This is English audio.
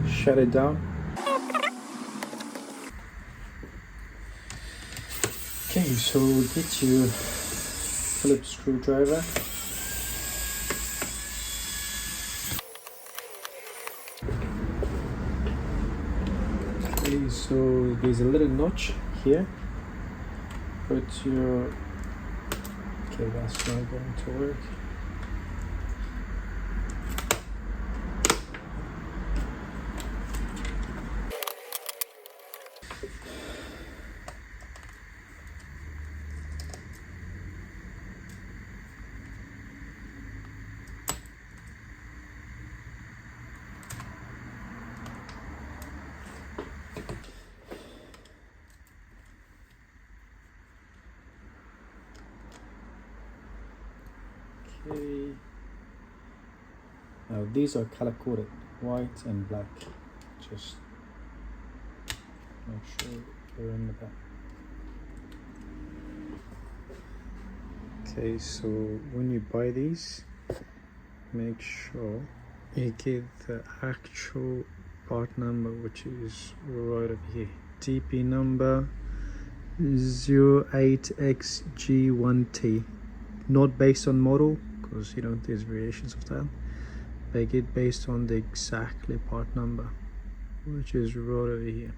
Shut it down. Okay, so get your Phillips screwdriver. Okay, so there's a little notch here. Put your... okay, that's not going to work. Okay. Now these are color coded, white and black. Just make sure they're in the back. Okay, so when you buy these, make sure you get the actual part number, which is right over here. TP number 08XG1T. Not based on model, because you know there's variations of that. They get based on the exactly part number, which is right over here.